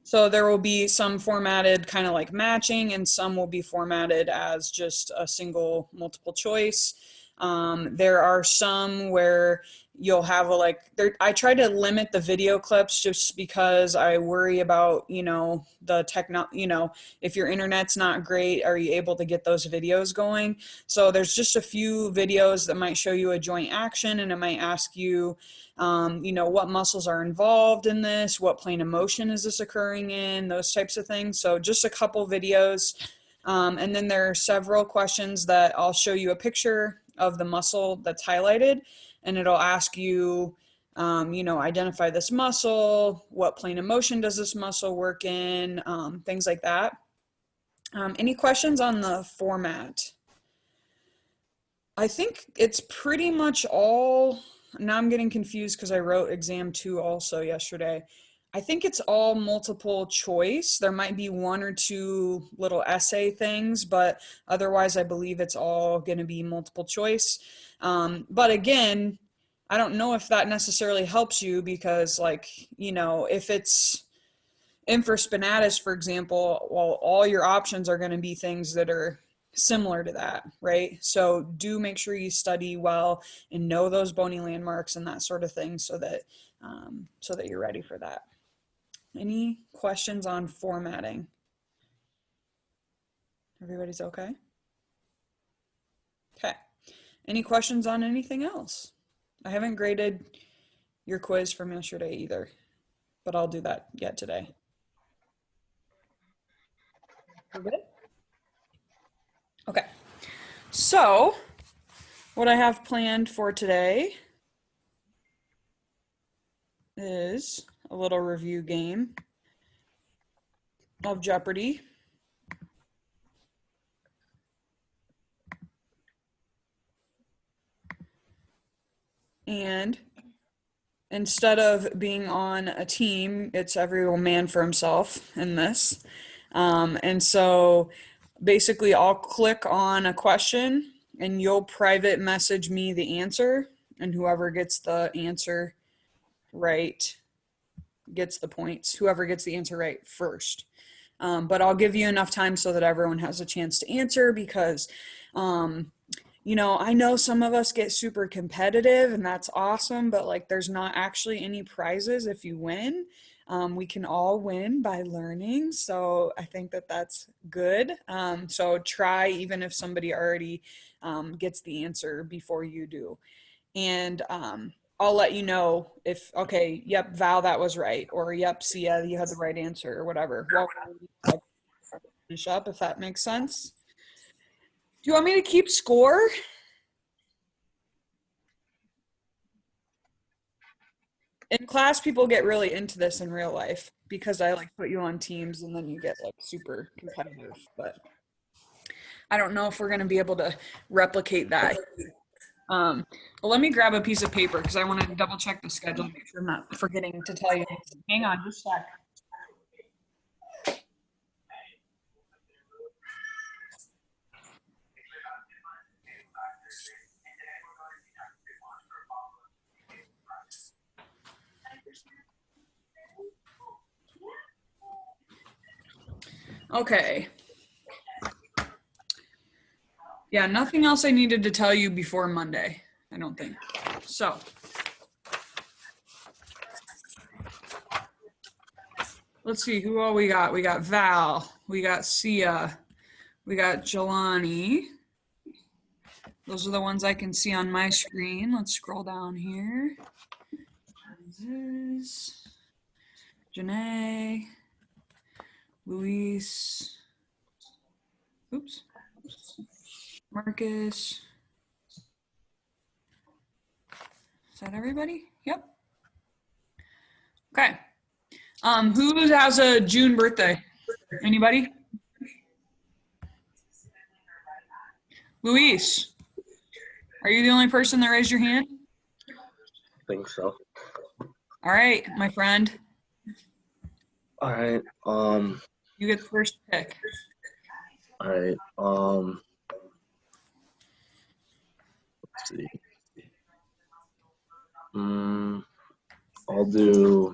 So there will be some formatted kind of like matching, and some will be formatted as just a single multiple choice. There are some where you'll have a like there. I try to limit the video clips just because I worry about, you know, the techno, you know, if your internet's not great, are you able to get those videos going? So there's just a few videos that might show you a joint action, and it might ask you, you know, what muscles are involved in this, what plane of motion is this occurring in, those types of things. So just a couple videos. And then there are several questions that I'll show you a picture of the muscle that's highlighted, and it'll ask you, you know, identify this muscle, what plane of motion does this muscle work in, things like that. Any questions on the format? I think it's pretty much all. Now I'm getting confused because I wrote exam 2 also yesterday. I think it's all multiple choice. There might be one or two little essay things, but otherwise I believe it's all going to be multiple choice. But again, I don't know if that necessarily helps you because, like, you know, if it's infraspinatus, for example, well, all your options are going to be things that are similar to that, right? So do make sure you study well and know those bony landmarks and that sort of thing, so that you're ready for that. Any questions on formatting? Everybody's okay? Okay. Any questions on anything else? I haven't graded your quiz from yesterday either, but I'll do that yet today. We're good? Okay. So what I have planned for today is a little review game of Jeopardy! And instead of being on a team, it's every man for himself in this. And so basically I'll click on a question and you'll private message me the answer, and whoever gets the answer right gets the points. Whoever gets the answer right first. But I'll give you enough time so that everyone has a chance to answer, because you know, I know some of us get super competitive and that's awesome, but like there's not actually any prizes if you win. We can all win by learning. So I think that that's good. So try, even if somebody already gets the answer before you do. And I'll let you know if, okay, yep, Val, that was right. Or yep, Sia, you had the right answer, or whatever. Well, finish up, if that makes sense. Do you want me to keep score? In class, people get really into this in real life because I like put you on teams and then you get like super competitive. But I don't know if we're going to be able to replicate that. Well, let me grab a piece of paper because I want to double check the schedule, make sure I'm not forgetting to tell you. Hang on just a sec. Okay. Yeah, nothing else I needed to tell you before Monday, I don't think. So, let's see who all we got. We got Val, we got Sia, we got Jelani. Those are the ones I can see on my screen. Let's scroll down here. This, Janae, Luis, oops, Marcus. Is that everybody? Yep. Okay. Who has a June birthday? Anybody? Luis, are you the only person that raised your hand? I think so. All right, my friend. All right. You get the first pick. All right. Let's see. I'll do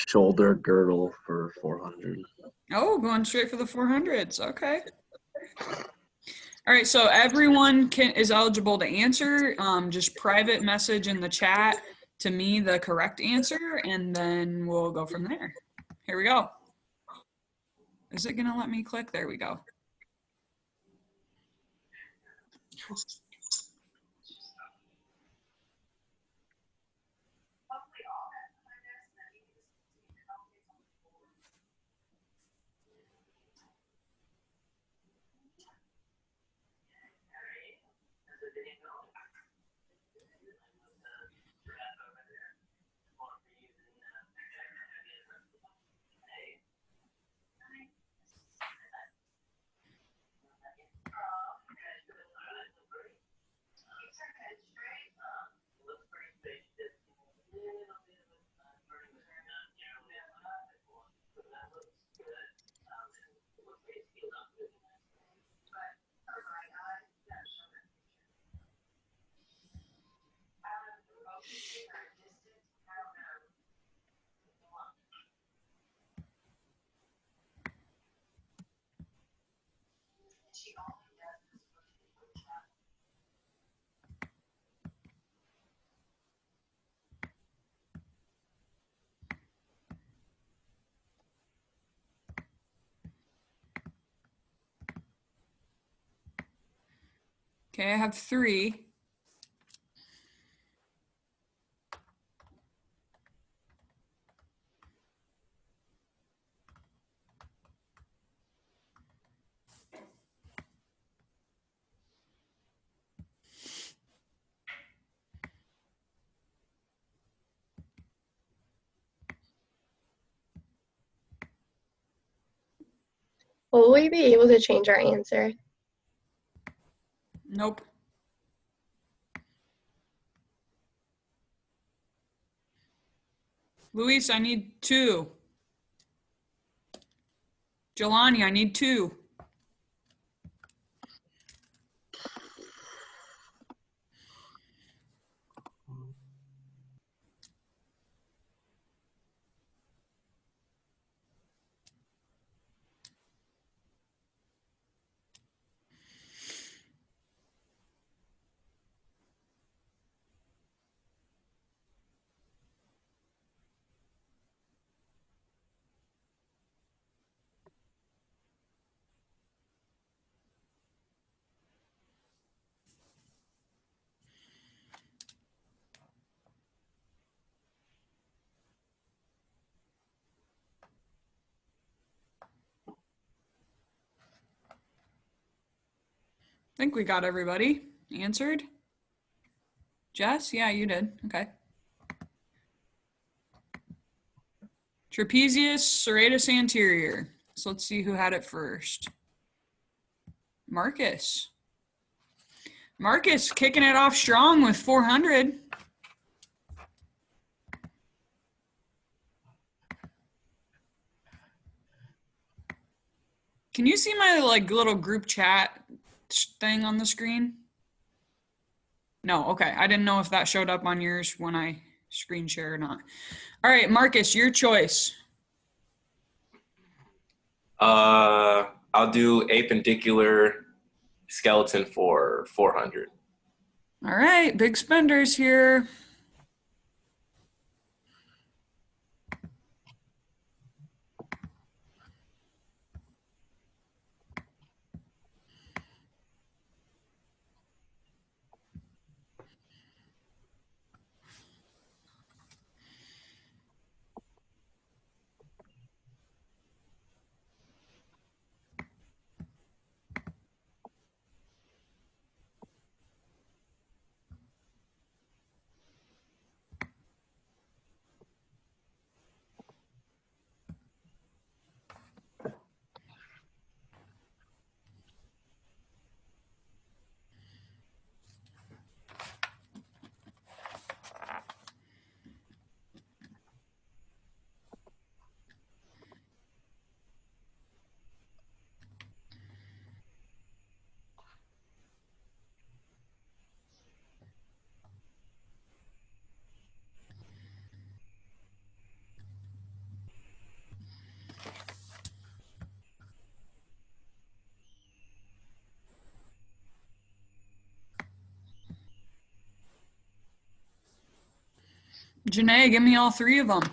shoulder girdle for 400. Oh, going straight for the 400s. Okay. All right, so everyone is eligible to answer. Just private message in the chat to me the correct answer, and then we'll go from there. Here we go. Is it gonna let me click? There we go. Okay, I have 3. Will we be able to change our answer? Nope. Luis, I need 2. Jelani, I need 2. I think we got everybody answered. Jess? Yeah, you did. Okay. Trapezius, serratus anterior. So let's see who had it first. Marcus. Marcus kicking it off strong with 400. Can you see my little group chat thing on the screen? No, okay. I didn't know if that showed up on yours when I screen share or not. All right, Marcus, your choice. I'll do appendicular skeleton for 400. All right, big spenders here. Janae, give me all three of them.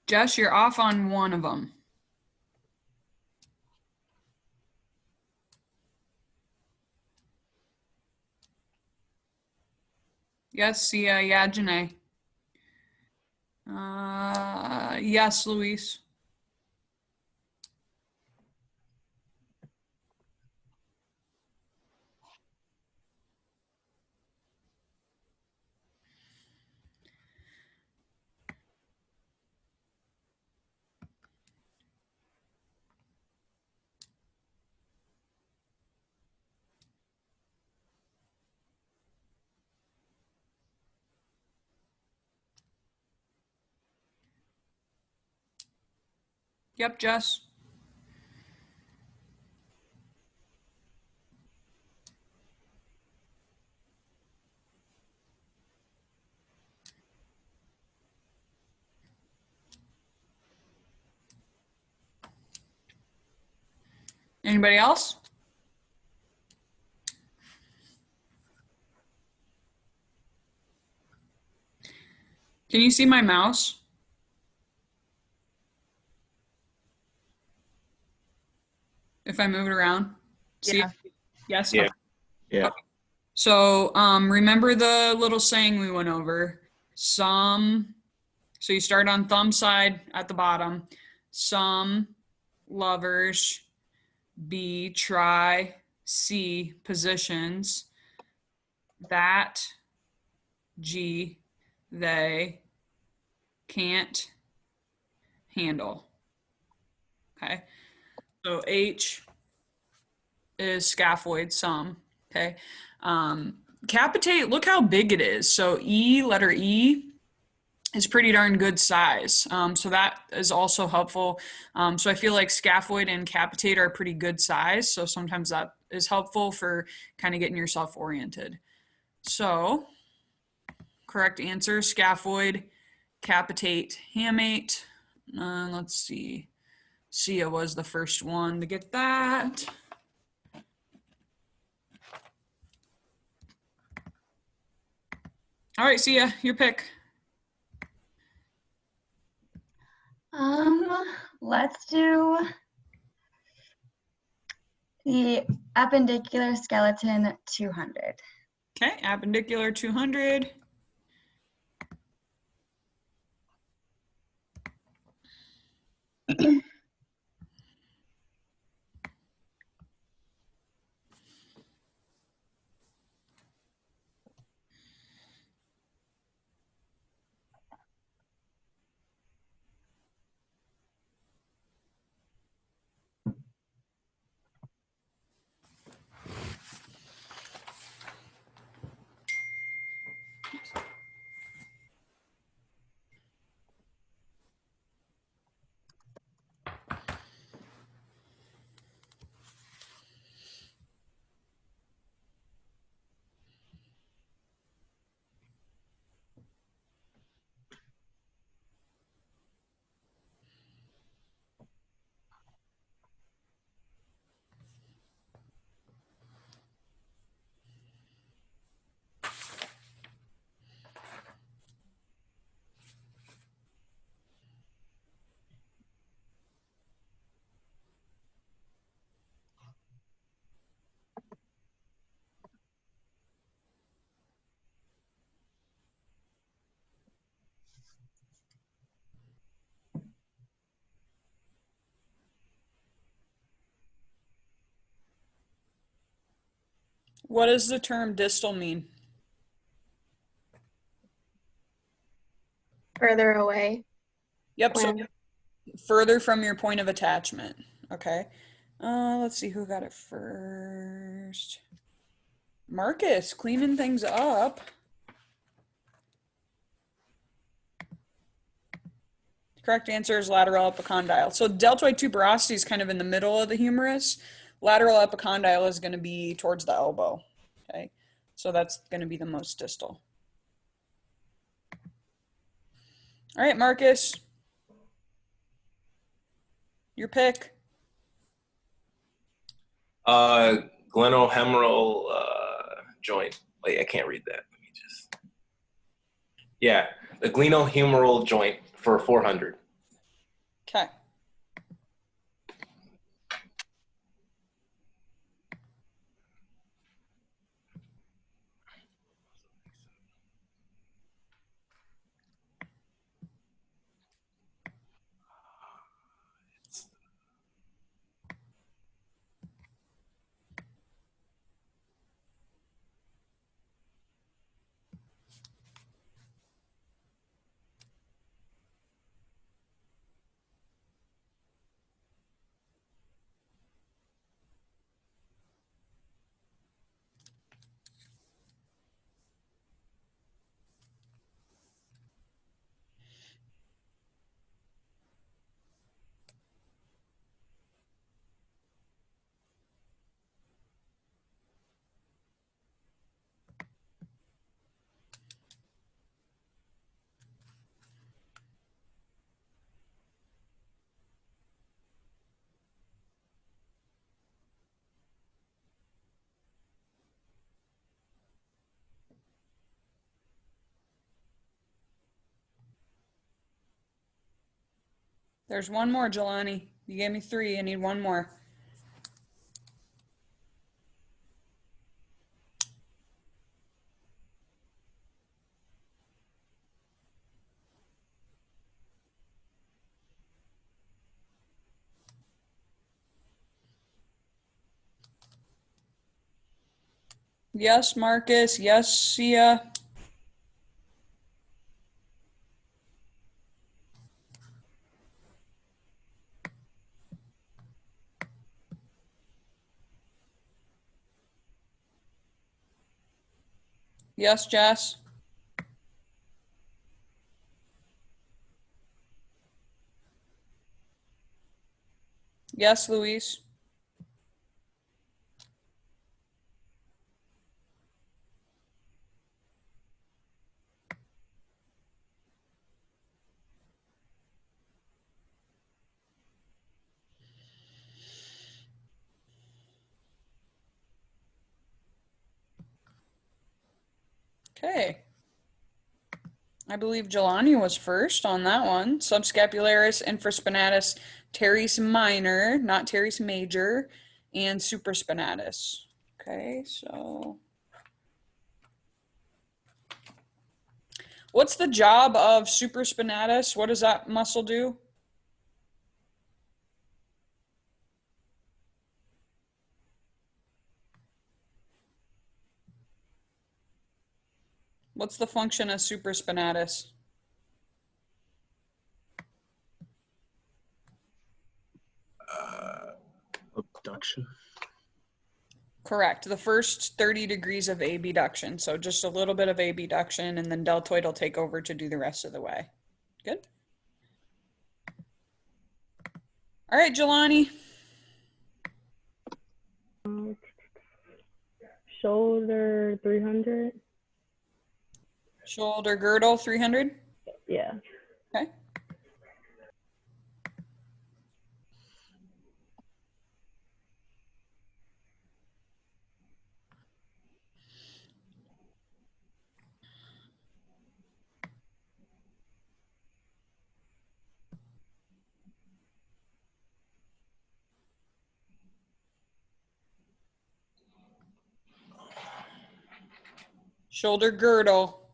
Jess, you're off on one of them. Yes, Sia. Yeah, Janae. Yes, Luis. Yep, Jess. Anybody else? Can you see my mouse? If I move it around? See Yeah. it? Yes? Yeah. Okay. Yeah. So remember the little saying we went over. So you start on thumb side at the bottom. Some lovers B try C positions that G they can't handle. Okay. So H is scaphoid, some. Okay. Capitate, look how big it is. So E, letter E, is pretty darn good size. So that is also helpful. So I feel like scaphoid and capitate are pretty good size. So sometimes that is helpful for kind of getting yourself oriented. So correct answer, scaphoid, capitate, hamate. Let's see. Sia was the first one to get that. All right, Sia, your pick. Let's do the appendicular skeleton 200. Okay, appendicular 200. What does the term distal mean? Further away. Yep, so When further from your point of attachment. Okay. Let's see who got it first. Marcus, cleaning things up. Correct answer is lateral epicondyle. So deltoid tuberosity is kind of in the middle of the humerus. Lateral epicondyle is going to be towards the elbow. Okay. So that's going to be the most distal. All right, Marcus. Your pick. Glenohumeral joint. Wait, I can't read that. Let me just. Yeah, the glenohumeral joint for 400. Okay. There's one more, Jelani. You gave me 3. I need one more. Yes, Marcus. Yes, Sia. Yes, Jess. Yes, Luis. Okay. I believe Jelani was first on that one. Subscapularis, infraspinatus, teres minor, not teres major, and supraspinatus. Okay, so what's the job of supraspinatus? What does that muscle do? What's the function of supraspinatus? Abduction. Correct. The first 30 degrees of abduction. So just a little bit of abduction, and then deltoid will take over to do the rest of the way. Good. All right, Jelani. Shoulder 300. Shoulder girdle 300. Yeah. Okay. Shoulder girdle.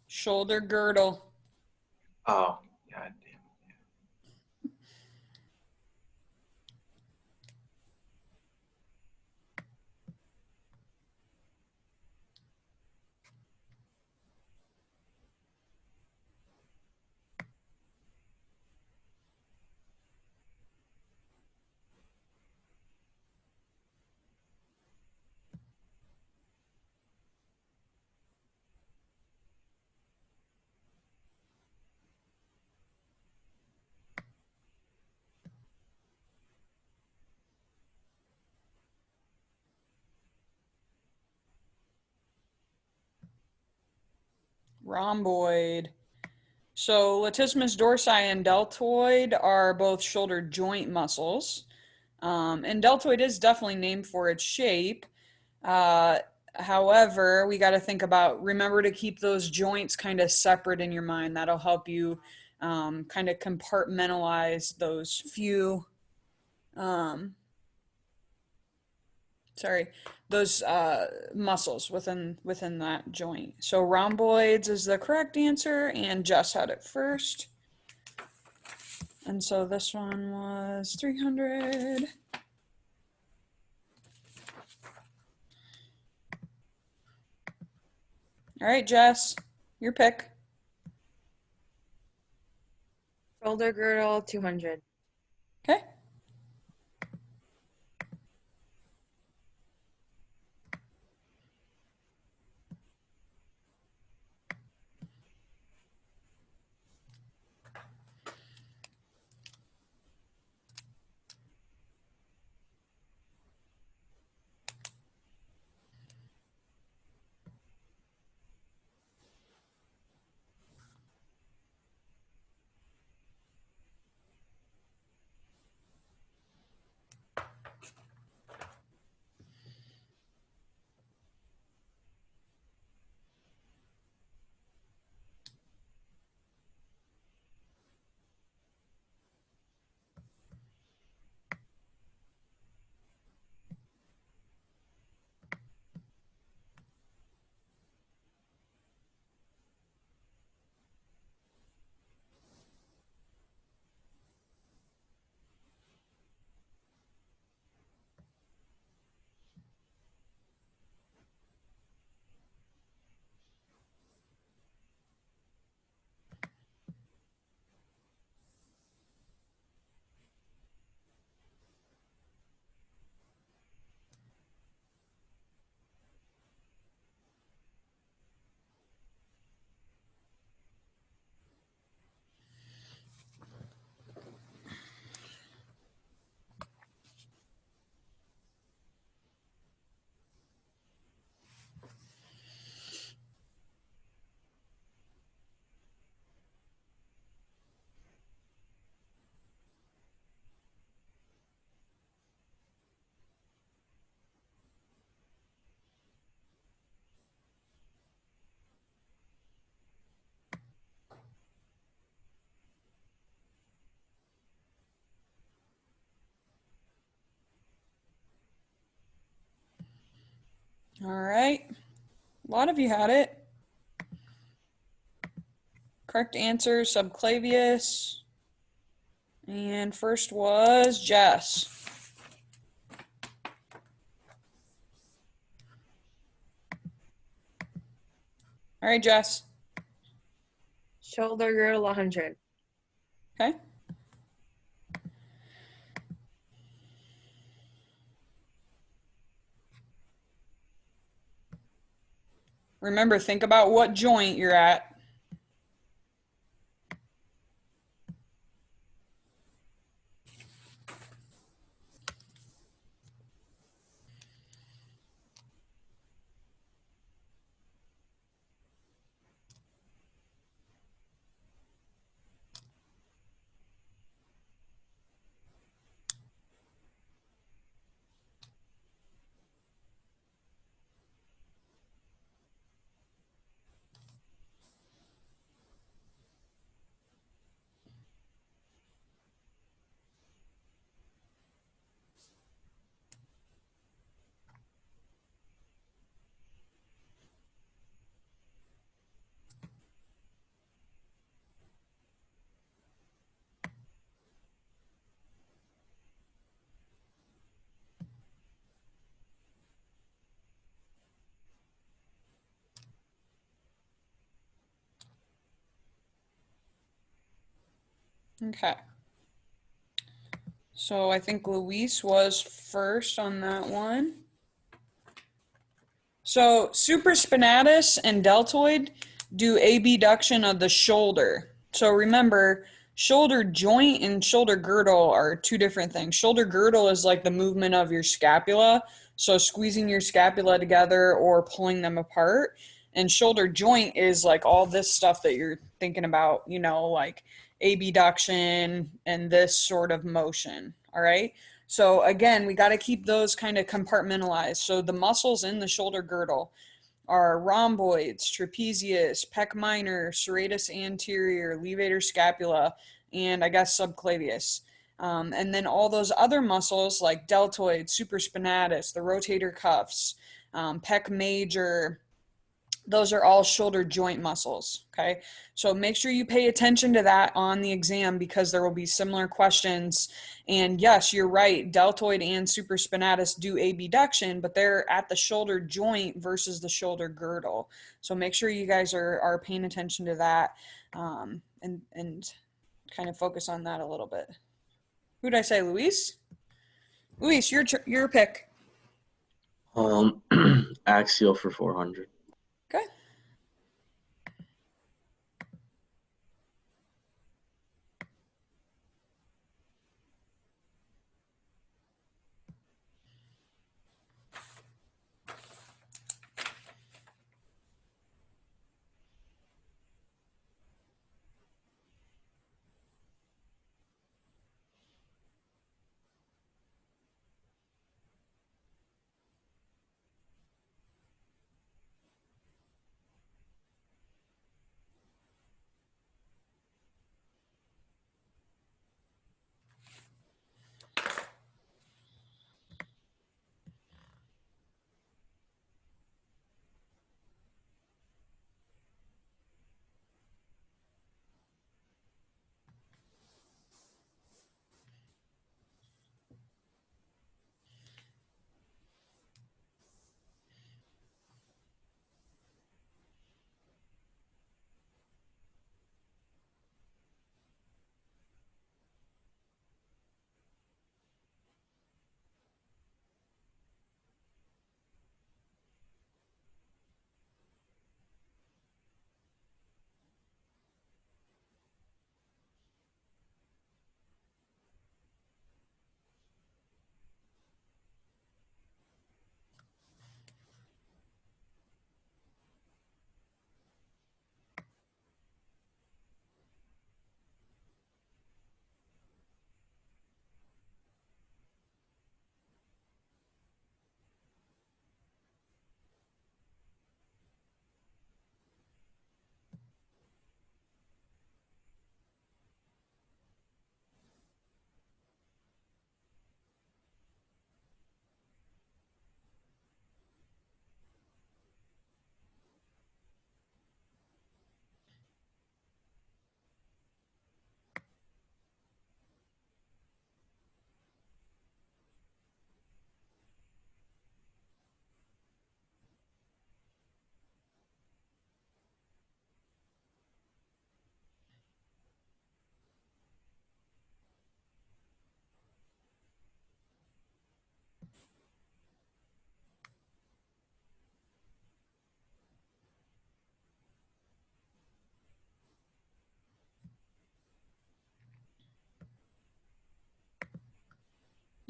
Shoulder girdle. Oh, god damn. Rhomboid. So latissimus dorsi and deltoid are both shoulder joint muscles. And deltoid is definitely named for its shape. However, we got to think about, remember to keep those joints kind of separate in your mind. That'll help you kind of compartmentalize those few, those muscles within that joint. So rhomboids is the correct answer, and Jess had it first. And so this one was 300. All right, Jess, your pick. Shoulder girdle, 200. Okay. All right. A lot of you had it. Correct answer, subclavius. And first was Jess. All right, Jess. Shoulder girdle, 100. Okay. Remember, think about what joint you're at. Okay. So I think Luis was first on that one. So supraspinatus and deltoid do abduction of the shoulder. So remember, shoulder joint and shoulder girdle are two different things. Shoulder girdle is like the movement of your scapula, so squeezing your scapula together or pulling them apart. And shoulder joint is like all this stuff that you're thinking about, you know, like abduction and this sort of motion. All right. So again, we got to keep those kind of compartmentalized. So the muscles in the shoulder girdle are rhomboids, trapezius, pec minor, serratus anterior, levator scapula, and I guess subclavius. And then all those other muscles like deltoid, supraspinatus, the rotator cuffs, pec major, those are all shoulder joint muscles. Okay. So make sure you pay attention to that on the exam because there will be similar questions. And yes, you're right. Deltoid and supraspinatus do abduction, but they're at the shoulder joint versus the shoulder girdle. So make sure you guys are paying attention to that and kind of focus on that a little bit. Who did I say, Luis? Luis, your pick. Axial for 400. Okay.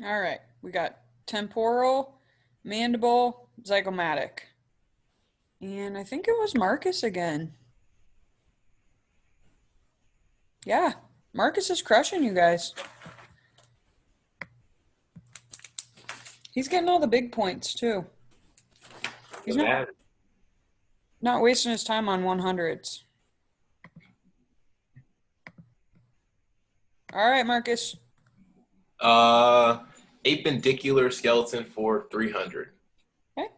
All right, we got temporal, mandible, zygomatic. And I think it was Marcus again. Yeah, Marcus is crushing you guys. He's getting all the big points too. He's not wasting his time on 100s. All right, Marcus. Appendicular skeleton for 300. Okay.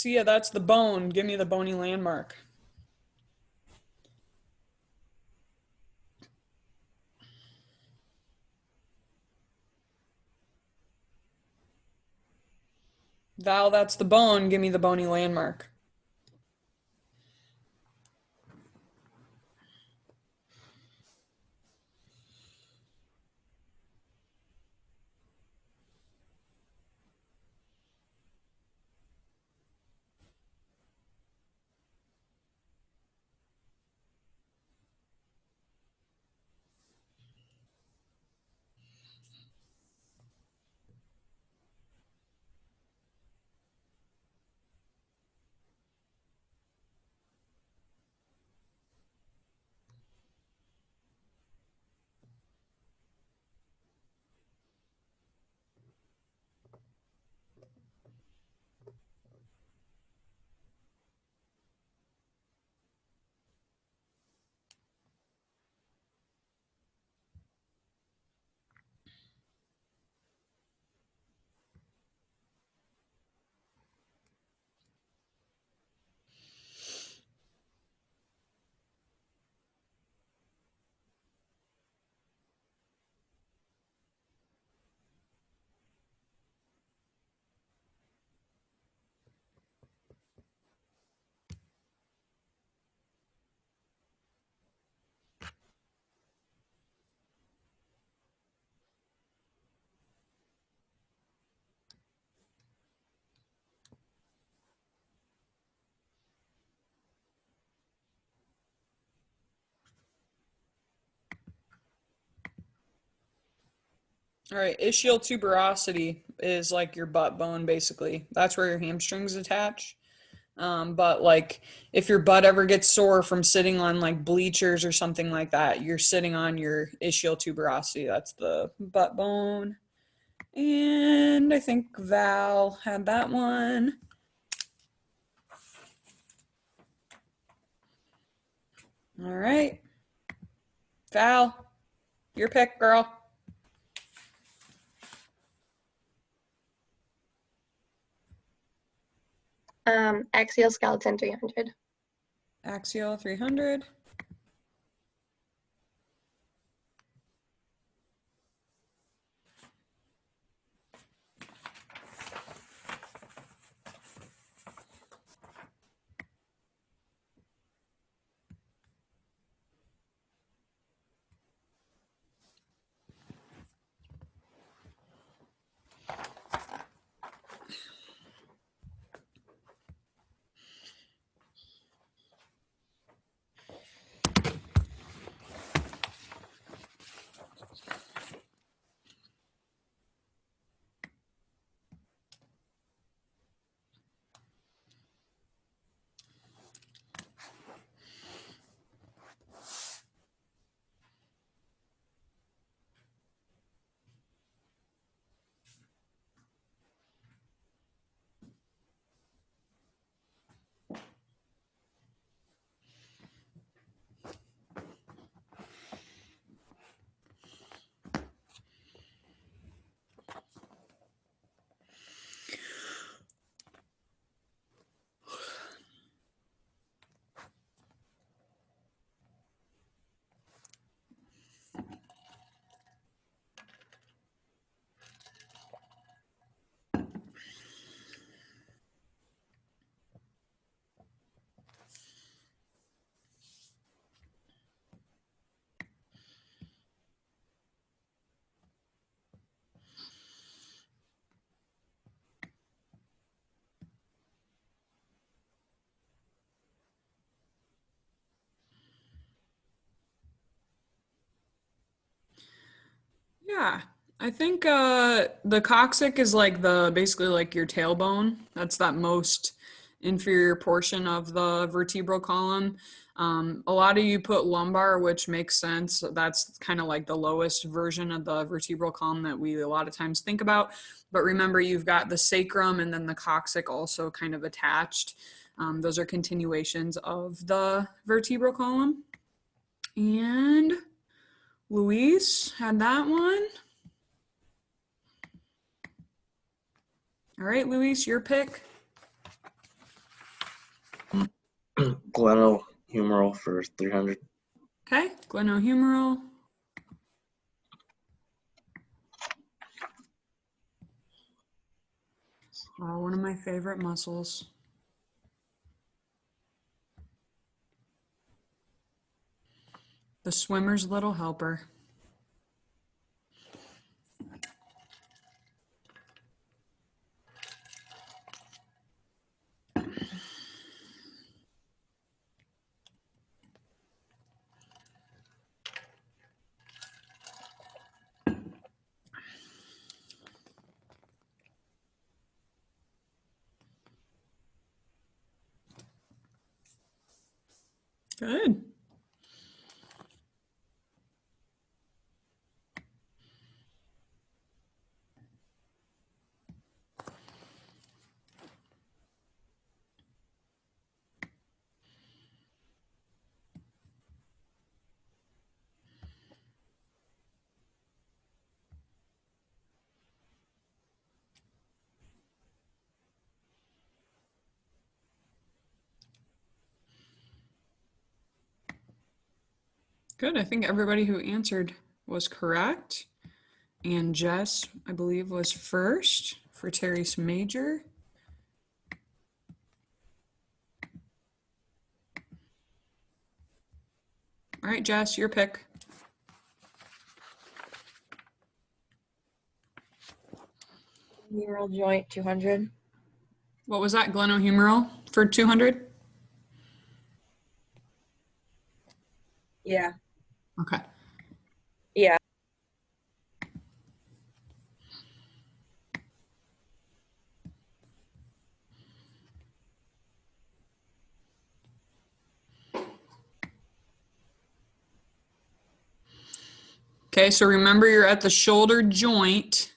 Sia, that's the bone. Give me the bony landmark. Val, that's the bone. Give me the bony landmark. All right, ischial tuberosity is like your butt bone, basically. That's where your hamstrings attach. But like if your butt ever gets sore from sitting on like bleachers or something like that, you're sitting on your ischial tuberosity. That's the butt bone. And I think Val had that one. All right. Val, your pick, girl. Axial skeleton 300. Axial 300. Yeah, I think the coccyx is like the basically like your tailbone. That's that most inferior portion of the vertebral column. A lot of you put lumbar, which makes sense. That's kind of like the lowest version of the vertebral column that we a lot of times think about. But remember, you've got the sacrum and then the coccyx also kind of attached. Those are continuations of the vertebral column. And Luis had that one. All right, Luis, your pick. Glenohumeral for 300. Okay, glenohumeral. Oh, one of my favorite muscles. The swimmer's little helper. Good. Good. I think everybody who answered was correct. And Jess, I believe, was first for teres major. All right, Jess, your pick. Humeral joint, 200. What was that? Glenohumeral for 200? Yeah. Okay. Yeah. Okay, so remember you're at the shoulder joint.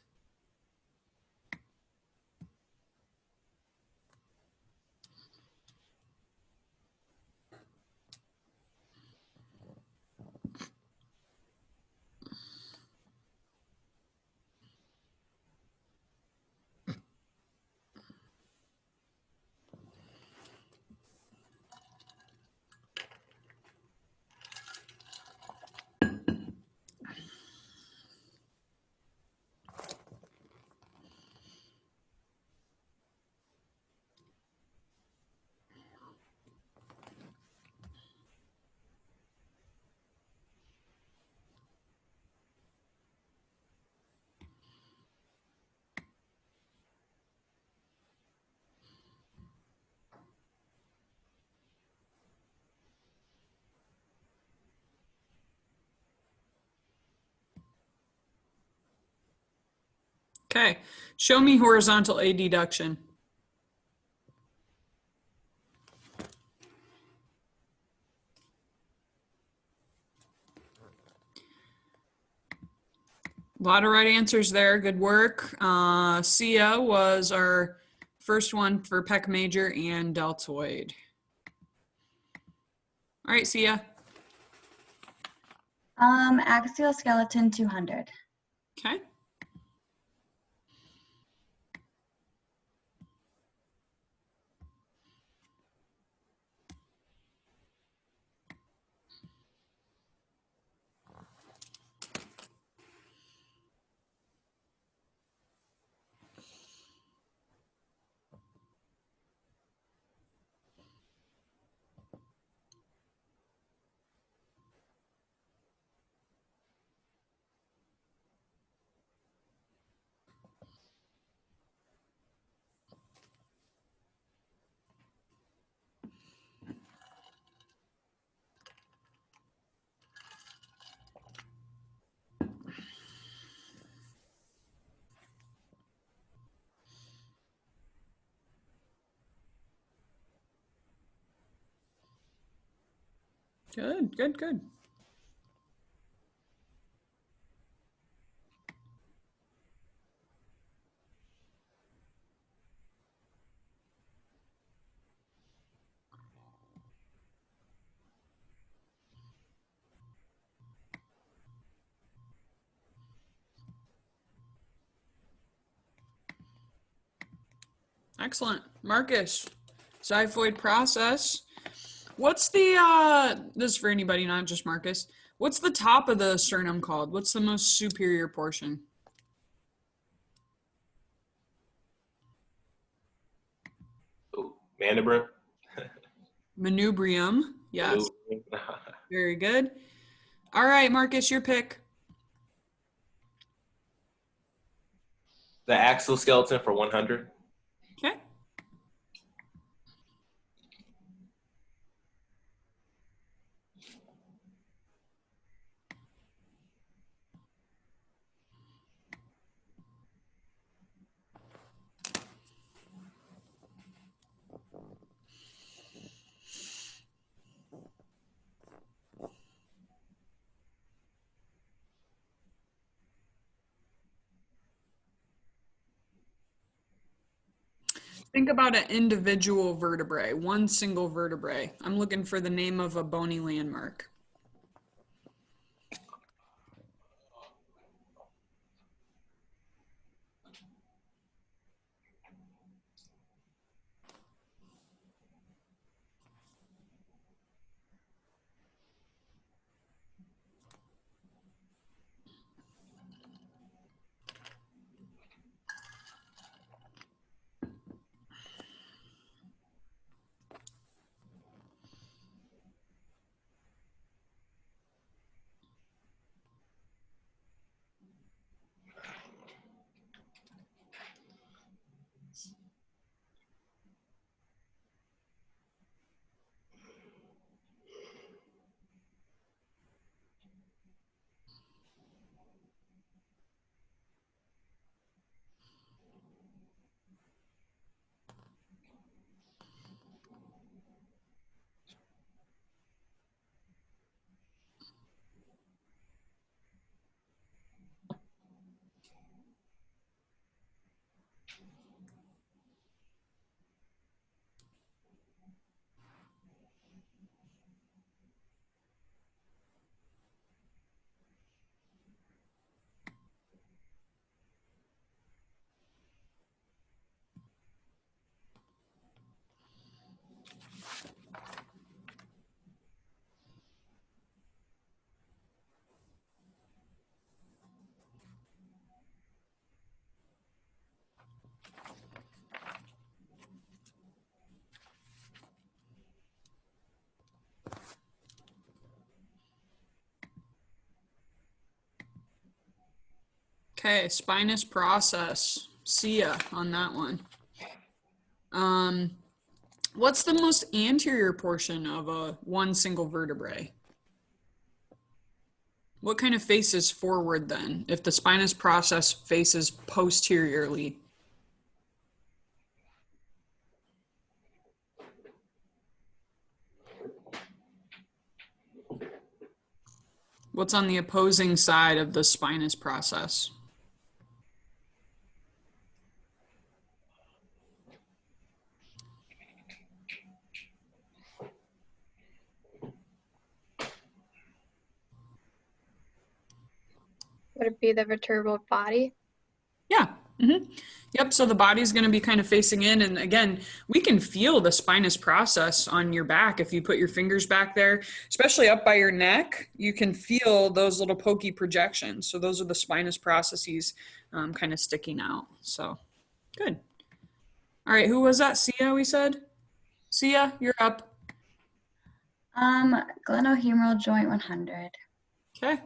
Okay, show me horizontal adduction. A lot of right answers there. Good work. Sia was our first one for pec major and deltoid. All right, Sia. Axial skeleton 200. Okay. Good, good, good. Excellent. Marcus, xiphoid process. What's the, this is for anybody, not just Marcus. What's the top of the sternum called? What's the most superior portion? Ooh, mandible. Manubrium. Yes. Very good. All right, Marcus, your pick. The axial skeleton for 100. Okay. Think about an individual vertebrae, one single vertebrae. I'm looking for the name of a bony landmark. Okay, spinous process. See ya on that one. What's the most anterior portion of a one single vertebrae? What kind of faces forward then, if the spinous process faces posteriorly? What's on the opposing side of the spinous process? Would it be the vertebral body? Yeah. Yep. So the body's going to be kind of facing in. And again, we can feel the spinous process on your back. If you put your fingers back there, especially up by your neck, you can feel those little pokey projections. So those are the spinous processes kind of sticking out. So good. All right. Who was that? Sia, we said? Sia, you're up. Glenohumeral joint 100. Okay.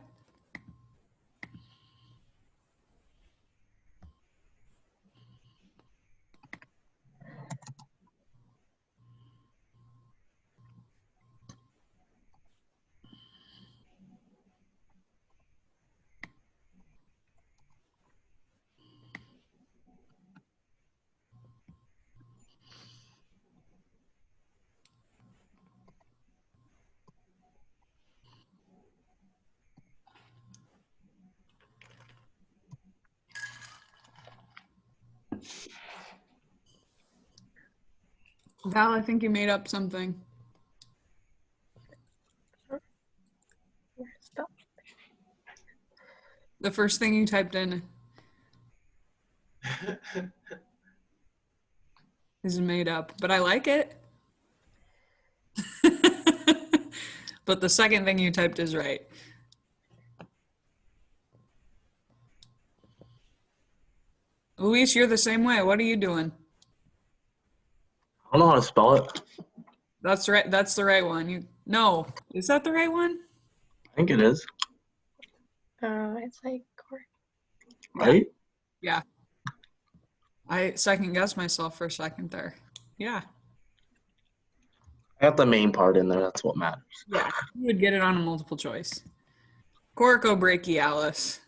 Val, I think you made up something. Stop. The first thing you typed in is made up, but I like it. but the second thing you typed is right. Luis, you're the same way. What are you doing? I don't know how to spell it. That's right. That's the right one. No, is that the right one? I think it is. It's like Right? Yeah. I second guessed myself for a second there. Yeah. I got the main part in there. That's what matters. Yeah. You would get it on a multiple choice. Coracobrachialis.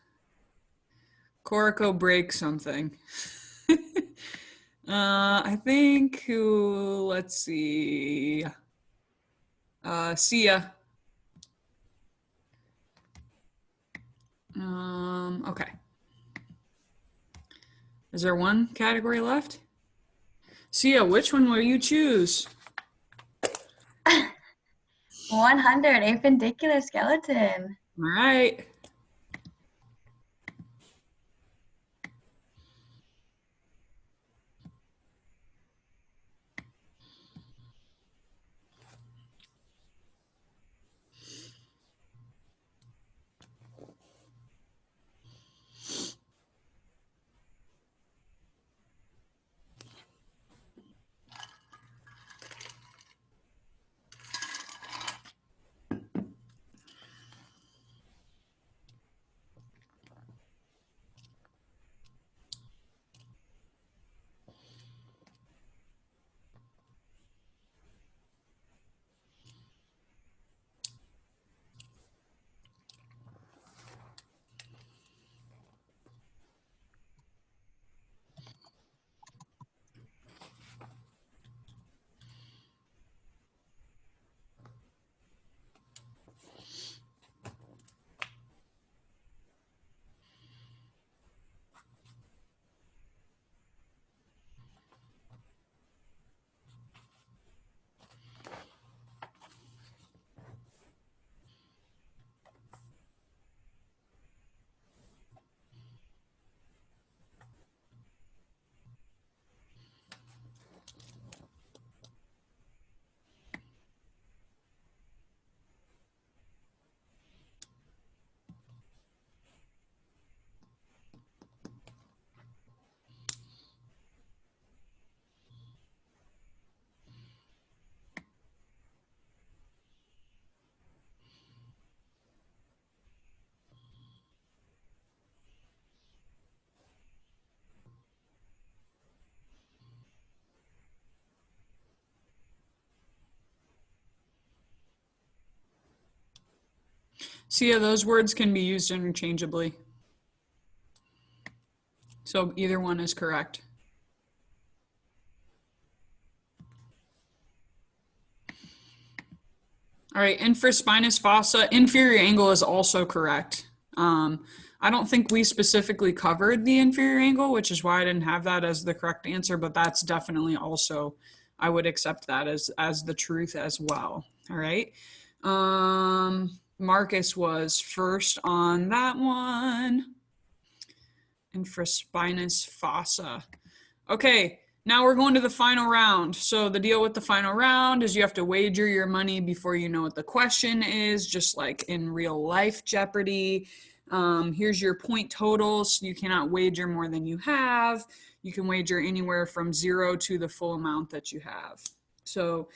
Coraco break something. I think let's see. Sia. Okay. Is there one category left? Sia, which one will you choose? 100, appendicular skeleton. All right. Sia, those words can be used interchangeably. So either one is correct. All right, infraspinous fossa, inferior angle is also correct. I don't think we specifically covered the inferior angle, which is why I didn't have that as the correct answer, but that's definitely also, I would accept that as the truth as well. All right. Marcus was first on that one. Infraspinous fossa. Okay, now we're going to the final round. So the deal with the final round is you have to wager your money before you know what the question is, just like in real life Jeopardy. Here's your point totals. You cannot wager more than you have. You can wager anywhere from 0 to the full amount that you have. So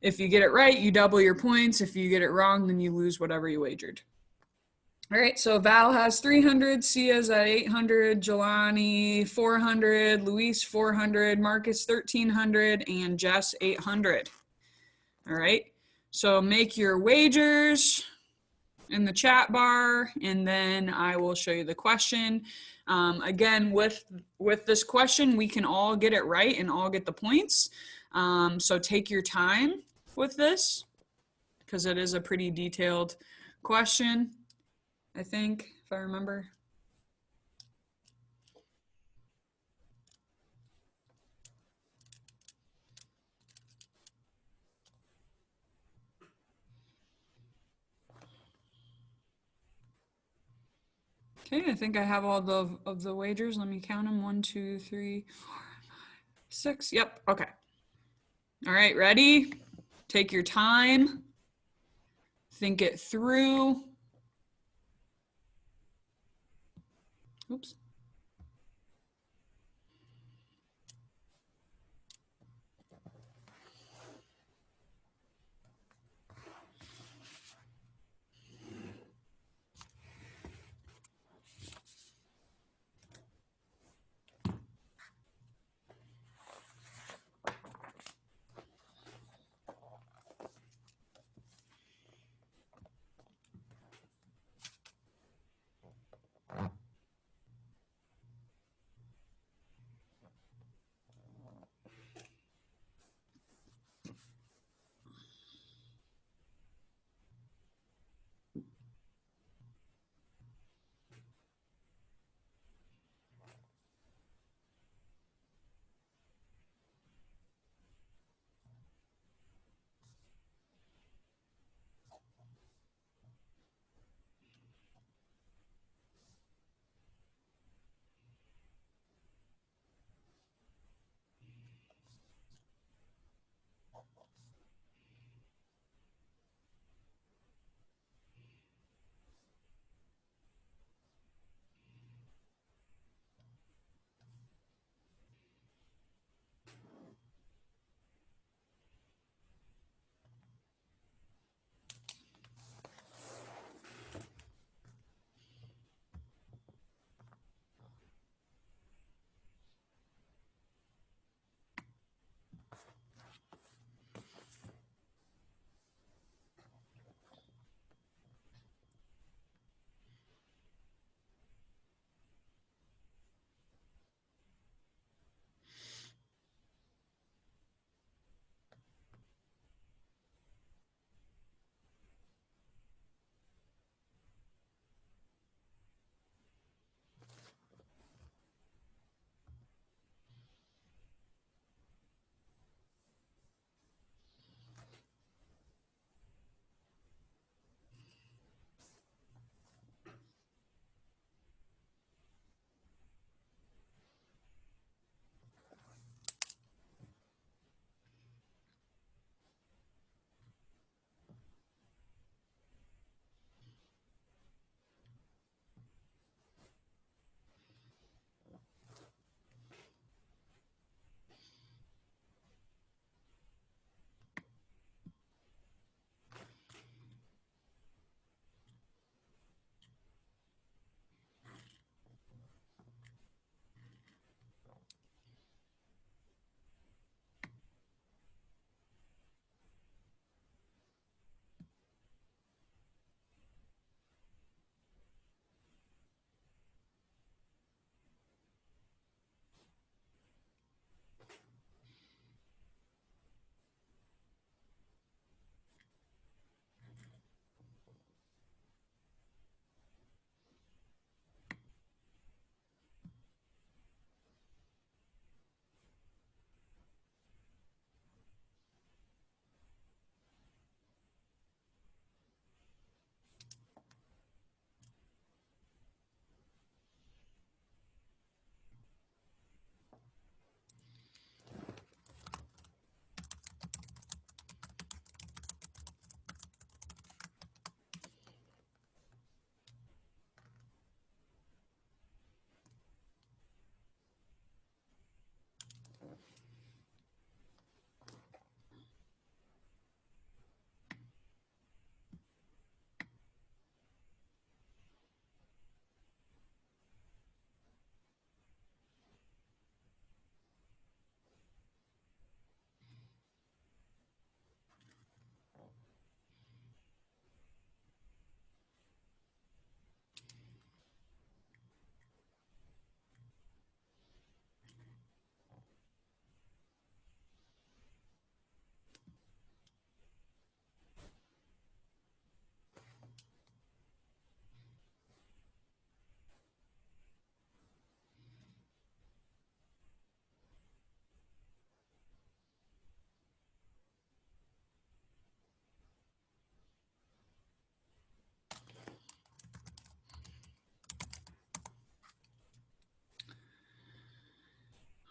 if you get it right, you double your points. If you get it wrong, then you lose whatever you wagered. All right, so Val has 300, Sia's at 800, Jelani 400, Luis 400, Marcus 1300, and Jess 800. All right, so make your wagers in the chat bar, and then I will show you the question. Again, with this question, we can all get it right and all get the points. So take your time with this because it is a pretty detailed question. I think, if I remember. Okay, I think I have all of the wagers. Let me count them. 1, 2, 3, 4, 5, 6. Yep, okay. All right, ready? Take your time. think it through. Oops.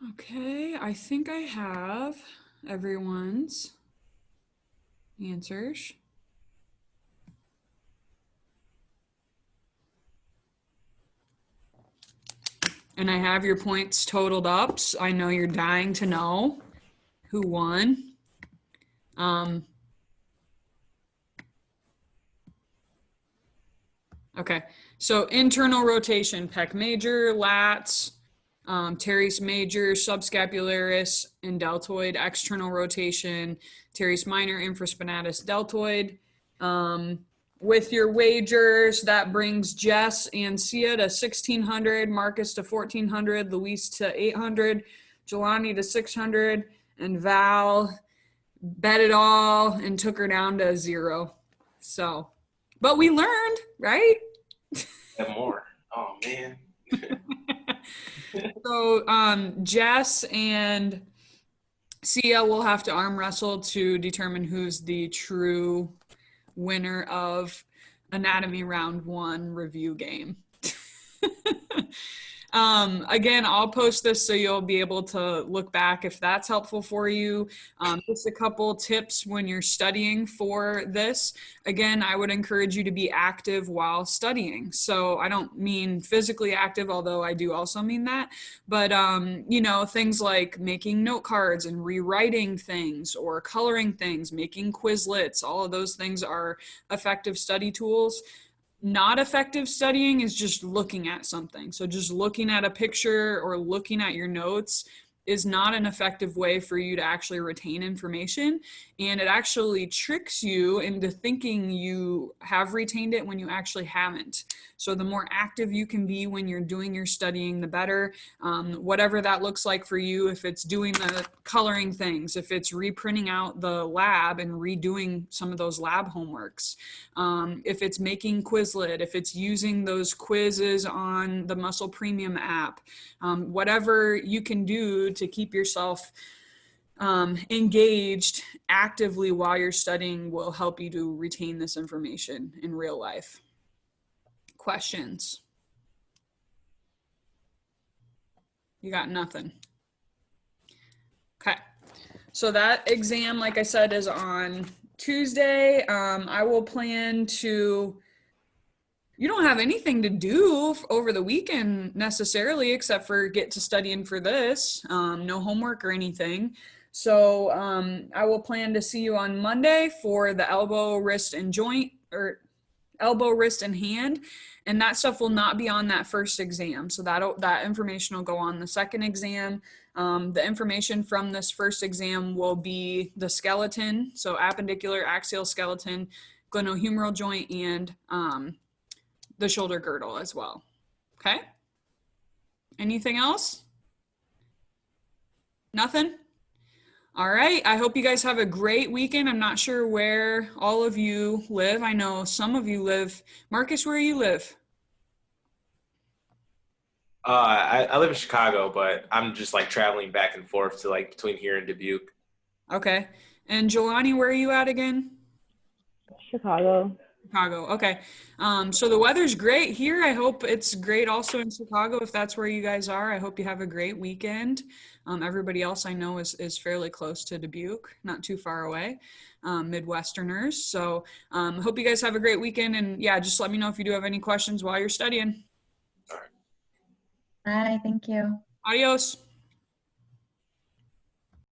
Okay, I think I have everyone's answers. And I have your points totaled up. So I know you're dying to know who won. Okay, so internal rotation, pec major, lats, teres major, subscapularis, and deltoid. External rotation, teres minor, infraspinatus, deltoid. With your wagers, that brings Jess and Sia to 1,600, Marcus to 1,400, Luis to 800, Jelani to 600, and Val bet it all and took her down to 0. So, but we learned, right? Have more. Oh man. So Jess and Sia will have to arm wrestle to determine who's the true winner of Anatomy Round 1 review game. Again, I'll post this so you'll be able to look back if that's helpful for you. Just a couple tips when you're studying for this. Again, I would encourage you to be active while studying. So I don't mean physically active, although I do also mean that. But, you know, things like making note cards and rewriting things or coloring things, making Quizlets, all of those things are effective study tools. Not effective studying is just looking at something. So just looking at a picture or looking at your notes is not an effective way for you to actually retain information. And it actually tricks you into thinking you have retained it when you actually haven't. So the more active you can be when you're doing your studying, the better. Whatever that looks like for you, if it's doing the coloring things, if it's reprinting out the lab and redoing some of those lab homeworks, if it's making Quizlet, if it's using those quizzes on the Muscle Premium app, whatever you can do to keep yourself engaged actively while you're studying will help you to retain this information in real life. Questions? You got nothing. Okay. So that exam, like I said, is on Tuesday. I will plan to, you don't have anything to do over the weekend necessarily, except for get to studying for this. No homework or anything. So I will plan to see you on Monday for the elbow, wrist, and joint, or elbow, wrist, and hand. And that stuff will not be on that first exam. So that information will go on the second exam. The information from this first exam will be the skeleton, so appendicular, axial skeleton, glenohumeral joint, and the shoulder girdle as well. Okay? Anything else? Nothing? All right. I hope you guys have a great weekend. I'm not sure where all of you live. I know some of you live. Marcus, where you live? I live in Chicago, but I'm just like traveling back and forth to like between here and Dubuque. Okay. And Jelani, where are you at again? Chicago. Chicago. Okay. So the weather's great here. I hope it's great also in Chicago if that's where you guys are. I hope you have a great weekend. Everybody else I know is fairly close to Dubuque, not too far away, Midwesterners. So hope you guys have a great weekend. And yeah, just let me know if you do have any questions while you're studying. Bye, thank you. Adios.